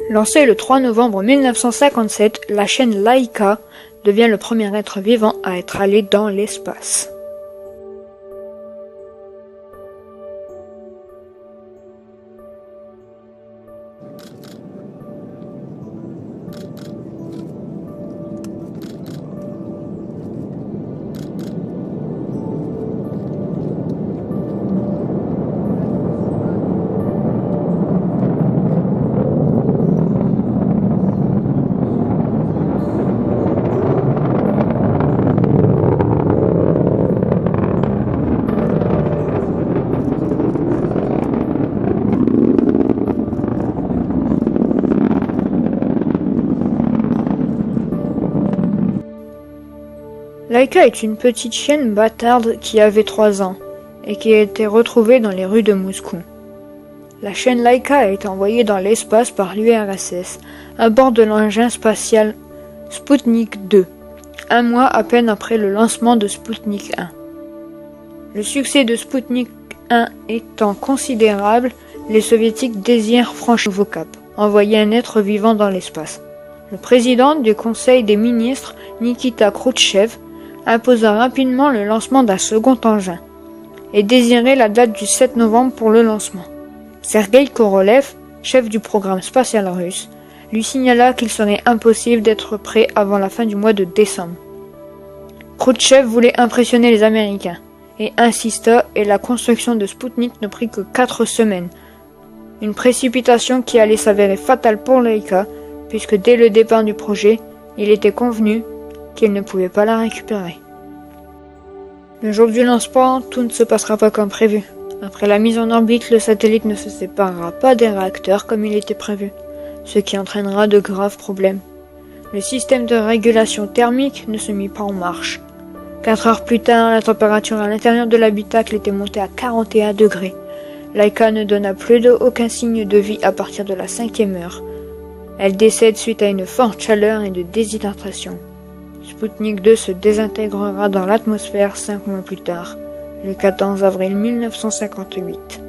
Lancée le 3 novembre 1957, la chaîne Laika devient le premier être vivant à être allé dans l'espace. Laika est une petite chienne bâtarde qui avait 3 ans et qui a été retrouvée dans les rues de Moscou. La chaîne Laika a été envoyée dans l'espace par l'URSS à bord de l'engin spatial Sputnik 2, un mois à peine après le lancement de Sputnik 1. Le succès de Sputnik 1 étant considérable, les soviétiques désirent franchir un nouveau cap, envoyer un être vivant dans l'espace. Le président du Conseil des ministres, Nikita Khrouchtchev, imposa rapidement le lancement d'un second engin et désirait la date du 7 novembre pour le lancement. Sergueï Korolev, chef du programme spatial russe, lui signala qu'il serait impossible d'être prêt avant la fin du mois de décembre. Khrouchtchev voulait impressionner les Américains et insista, et la construction de Sputnik ne prit que 4 semaines. Une précipitation qui allait s'avérer fatale pour Laika, puisque dès le départ du projet, il était convenu qu'il ne pouvait pas la récupérer. Le jour du lancement, tout ne se passera pas comme prévu. Après la mise en orbite, le satellite ne se séparera pas des réacteurs comme il était prévu, ce qui entraînera de graves problèmes. Le système de régulation thermique ne se mit pas en marche. 4 heures plus tard, la température à l'intérieur de l'habitacle était montée à 41 degrés. Laika ne donna plus aucun signe de vie à partir de la 5e heure. Elle décède suite à une forte chaleur et de déshydratation. Sputnik 2 se désintégrera dans l'atmosphère 5 mois plus tard, le 14 avril 1958.